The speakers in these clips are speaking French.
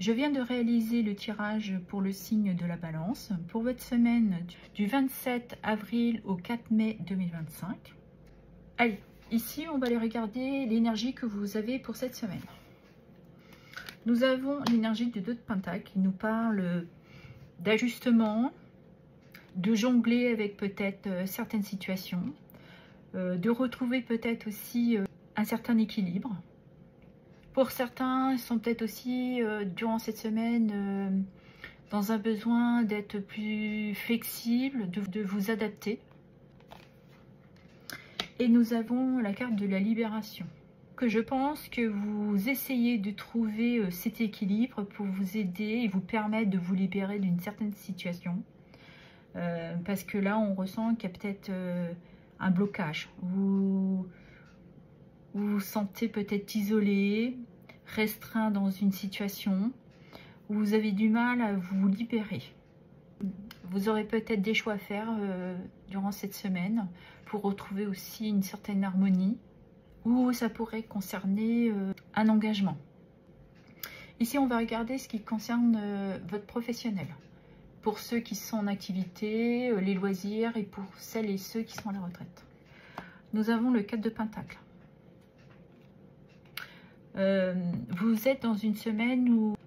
Je viens de réaliser le tirage pour le signe de la Balance pour votre semaine du 27 avril au 4 mai 2025. Allez, ici on va aller regarder l'énergie que vous avez pour cette semaine. Nous avons l'énergie de 2 de Pentacle qui nous parle d'ajustement, de jongler avec peut-être certaines situations, de retrouver peut-être aussi un certain équilibre. Pour certains, ils sont peut-être aussi, durant cette semaine, dans un besoin d'être plus flexible, de vous adapter. Et nous avons la carte de la libération. Que je pense que vous essayez de trouver cet équilibre pour vous aider et vous permettre de vous libérer d'une certaine situation. Parce que là, on ressent qu'il y a peut-être un blocage. Vous vous sentez peut-être isolé, restreint dans une situation où vous avez du mal à vous libérer. Vous aurez peut-être des choix à faire durant cette semaine pour retrouver aussi une certaine harmonie, ou ça pourrait concerner un engagement. Ici, on va regarder ce qui concerne votre professionnel. Pour ceux qui sont en activité, les loisirs, et pour celles et ceux qui sont à la retraite. Nous avons le 4 de Pentacle. Vous êtes dans une semaine où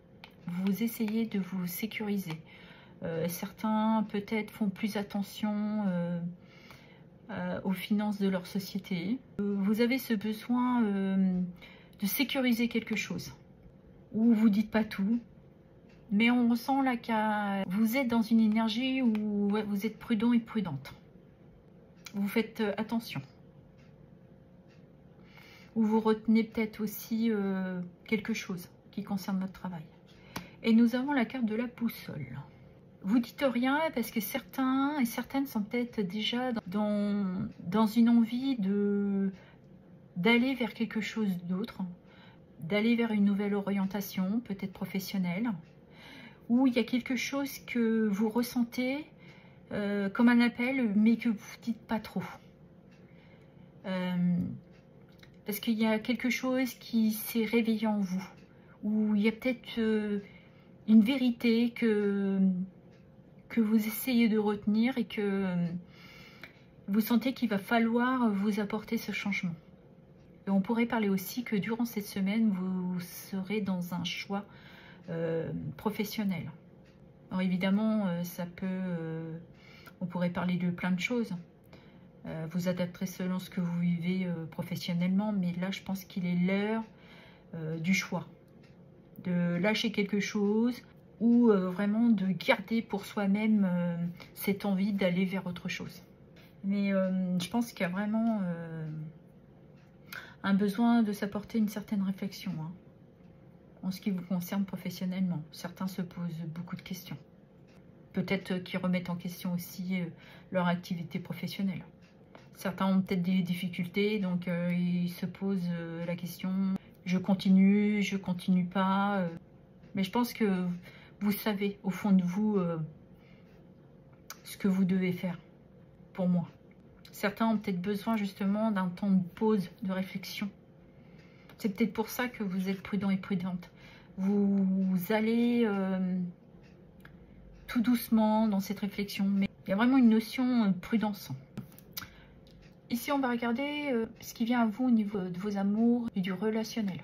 vous essayez de vous sécuriser. Certains peut-être font plus attention aux finances de leur société. Vous avez ce besoin de sécuriser quelque chose. Où vous dites pas tout. Mais on ressent là que vous êtes dans une énergie où vous êtes prudent et prudente. Vous faites attention. Ou vous retenez peut-être aussi quelque chose qui concerne votre travail. Et nous avons la carte de la boussole. Vous dites rien parce que certains et certaines sont peut-être déjà dans une envie d'aller vers quelque chose d'autre, d'aller vers une nouvelle orientation, peut-être professionnelle, où il y a quelque chose que vous ressentez comme un appel, mais que vous ne dites pas trop. Parce qu'il y a quelque chose qui s'est réveillé en vous, où il y a peut-être une vérité que vous essayez de retenir et que vous sentez qu'il va falloir vous apporter ce changement. Et on pourrait parler aussi que durant cette semaine, vous serez dans un choix professionnel. Alors évidemment, ça peut, on pourrait parler de plein de choses. Vous adapterez selon ce que vous vivez professionnellement, mais là, je pense qu'il est l'heure du choix. De lâcher quelque chose ou vraiment de garder pour soi-même cette envie d'aller vers autre chose. Mais je pense qu'il y a vraiment un besoin de s'apporter une certaine réflexion hein, en ce qui vous concerne professionnellement. Certains se posent beaucoup de questions. Peut-être qu'ils remettent en question aussi leur activité professionnelle. Certains ont peut-être des difficultés, donc ils se posent la question, je continue pas. Mais je pense que vous savez au fond de vous ce que vous devez faire pour moi. Certains ont peut-être besoin justement d'un temps de pause, de réflexion. C'est peut-être pour ça que vous êtes prudent et prudente. Vous allez tout doucement dans cette réflexion, mais il y a vraiment une notion de prudence. Ici, on va regarder ce qui vient à vous au niveau de vos amours et du relationnel.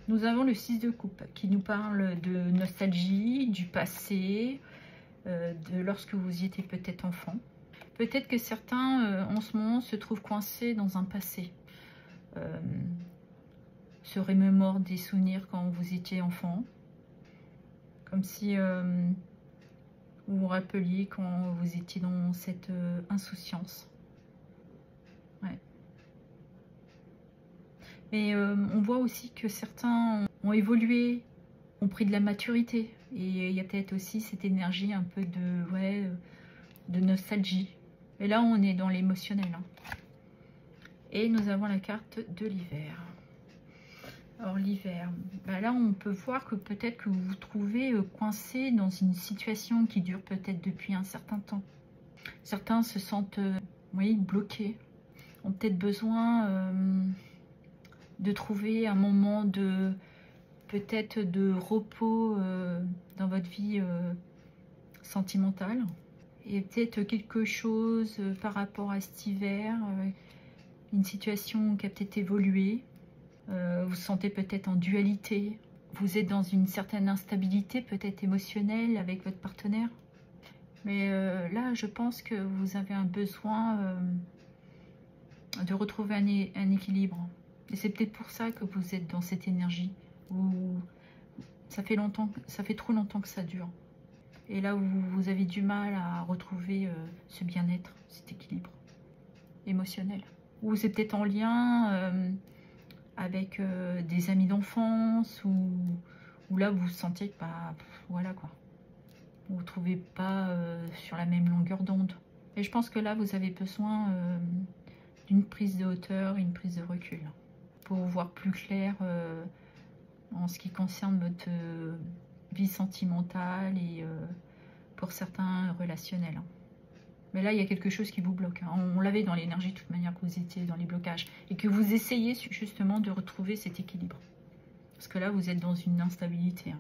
Nous avons le 6 de coupe qui nous parle de nostalgie, du passé, de lorsque vous y étiez peut-être enfant. Peut-être que certains, en ce moment, se trouvent coincés dans un passé. Se remémorent des souvenirs quand vous étiez enfant. Comme si vous vous rappeliez quand vous étiez dans cette insouciance. Ouais. Mais on voit aussi que certains ont évolué, ont pris de la maturité. Et il y a peut-être aussi cette énergie un peu de nostalgie. Et là, on est dans l'émotionnel. Hein. Et nous avons la carte de l'hiver. Alors l'hiver, bah là on peut voir que peut-être que vous vous trouvez coincé dans une situation qui dure peut-être depuis un certain temps. Certains se sentent bloqués, ont peut-être besoin de trouver un moment de peut-être de repos dans votre vie sentimentale. Et peut-être quelque chose par rapport à cet hiver, une situation qui a peut-être évolué. Vous vous sentez peut-être en dualité. Vous êtes dans une certaine instabilité, peut-être émotionnelle avec votre partenaire. Mais là, je pense que vous avez un besoin de retrouver un équilibre. Et c'est peut-être pour ça que vous êtes dans cette énergie où ça fait longtemps, ça fait trop longtemps que ça dure. Et là où vous avez du mal à retrouver ce bien-être, cet équilibre émotionnel. Ou c'est peut-être en lien avec des amis d'enfance, ou là vous vous sentez que, bah, voilà quoi. Vous ne vous trouvez pas sur la même longueur d'onde. Et je pense que là vous avez besoin d'une prise de hauteur, une prise de recul. Pour voir plus clair en ce qui concerne votre vie sentimentale et pour certains relationnels. Mais là, il y a quelque chose qui vous bloque. On l'avait dans l'énergie de toute manière que vous étiez dans les blocages et que vous essayez justement de retrouver cet équilibre. Parce que là, vous êtes dans une instabilité.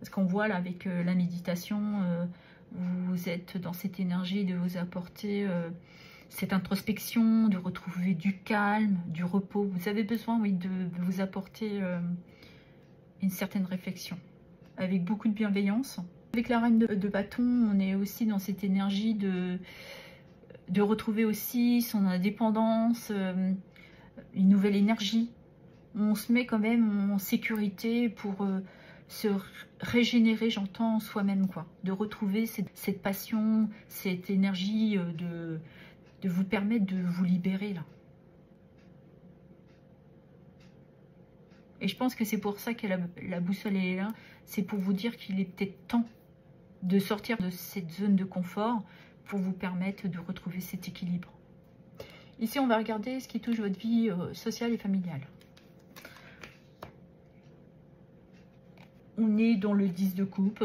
Parce qu'on voit là avec la méditation, vous êtes dans cette énergie de vous apporter cette introspection, de retrouver du calme, du repos. Vous avez besoin, oui, de vous apporter une certaine réflexion avec beaucoup de bienveillance. Avec la reine de bâton, on est aussi dans cette énergie de retrouver aussi son indépendance, une nouvelle énergie. On se met quand même en sécurité pour se régénérer, j'entends, soi-même, quoi. De retrouver cette passion, cette énergie de vous permettre de vous libérer, là. Et je pense que c'est pour ça que la boussole est là. C'est pour vous dire qu'il est peut-être temps de sortir de cette zone de confort pour vous permettre de retrouver cet équilibre. Ici, on va regarder ce qui touche votre vie sociale et familiale. On est dans le 10 de coupe.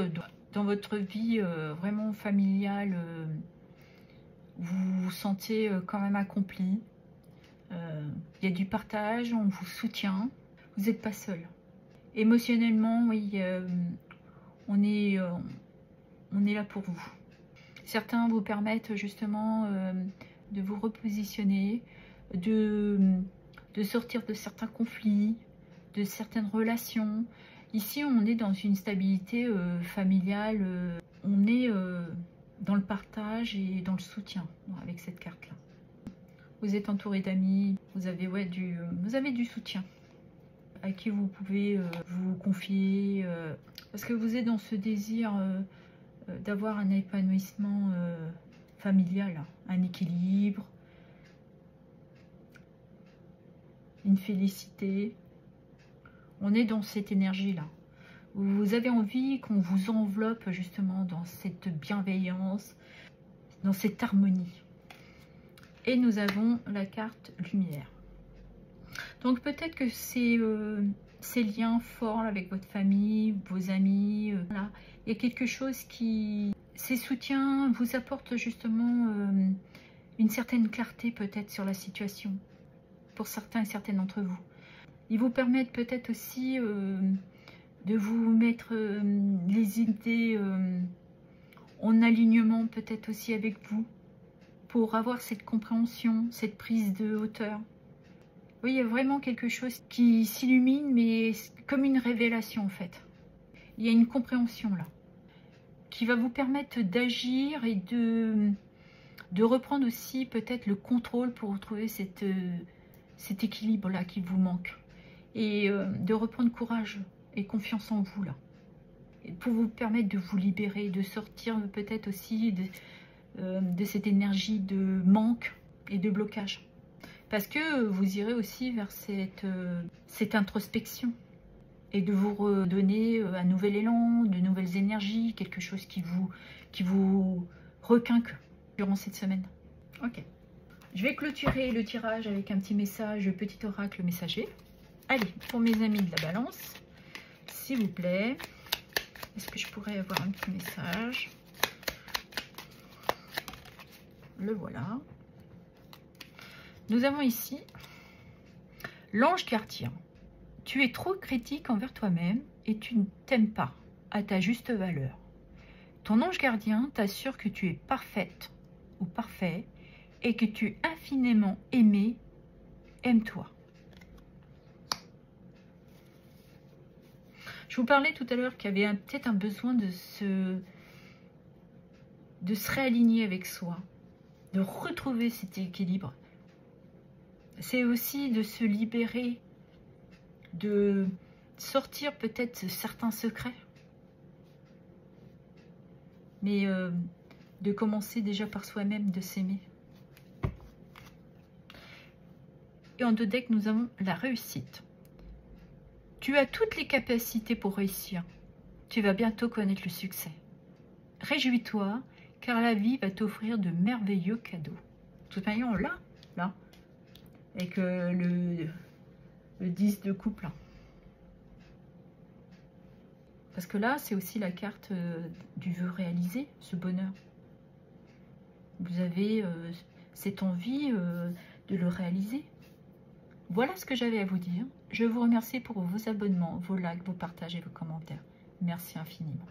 Dans votre vie vraiment familiale, vous vous sentez quand même accompli. Il y a du partage, on vous soutient. Vous n'êtes pas seul. Émotionnellement, oui, on est là pour vous. Certains vous permettent justement de vous repositionner, de sortir de certains conflits, de certaines relations. Ici, on est dans une stabilité familiale. On est dans le partage et dans le soutien avec cette carte-là. Vous êtes entouré d'amis, vous avez du soutien à qui vous pouvez vous confier, parce que vous êtes dans ce désir d'avoir un épanouissement familial, un équilibre, une félicité. On est dans cette énergie-là. Vous avez envie qu'on vous enveloppe justement dans cette bienveillance, dans cette harmonie. Et nous avons la carte lumière. Donc peut-être que ces liens forts avec votre famille, vos amis, voilà. Il y a quelque chose qui... Ces soutiens vous apportent justement une certaine clarté peut-être sur la situation, pour certains et certaines d'entre vous. Ils vous permettent peut-être aussi de vous mettre les idées en alignement peut-être aussi avec vous, pour avoir cette compréhension, cette prise de hauteur. Oui, il y a vraiment quelque chose qui s'illumine, mais comme une révélation en fait. Il y a une compréhension là, qui va vous permettre d'agir et de reprendre aussi peut-être le contrôle pour retrouver cet équilibre là qui vous manque. Et de reprendre courage et confiance en vous là. Et pour vous permettre de vous libérer, de sortir peut-être aussi de cette énergie de manque et de blocage. Parce que vous irez aussi vers cette introspection et de vous redonner un nouvel élan, de nouvelles énergies, quelque chose qui vous requinque durant cette semaine. Ok. Je vais clôturer le tirage avec un petit message, petit oracle messager. Allez, pour mes amis de la balance, s'il vous plaît, est-ce que je pourrais avoir un petit message? Le voilà. Nous avons ici l'ange qui attire. Tu es trop critique envers toi-même et tu ne t'aimes pas à ta juste valeur. Ton ange gardien t'assure que tu es parfaite ou parfait et que tu es infiniment aimé. Aime-toi. Je vous parlais tout à l'heure qu'il y avait peut-être un besoin de se réaligner avec soi, de retrouver cet équilibre. C'est aussi de se libérer, de sortir peut-être certains secrets, mais de commencer déjà par soi-même, de s'aimer. Et en 2 decks, nous avons la réussite. Tu as toutes les capacités pour réussir. Tu vas bientôt connaître le succès. Réjouis-toi, car la vie va t'offrir de merveilleux cadeaux. De toute manière, on l'a, là, avec le 10 de coupe, là. Parce que là, c'est aussi la carte du vœu réalisé, ce bonheur. Vous avez cette envie de le réaliser. Voilà ce que j'avais à vous dire. Je vous remercie pour vos abonnements, vos likes, vos partages et vos commentaires. Merci infiniment.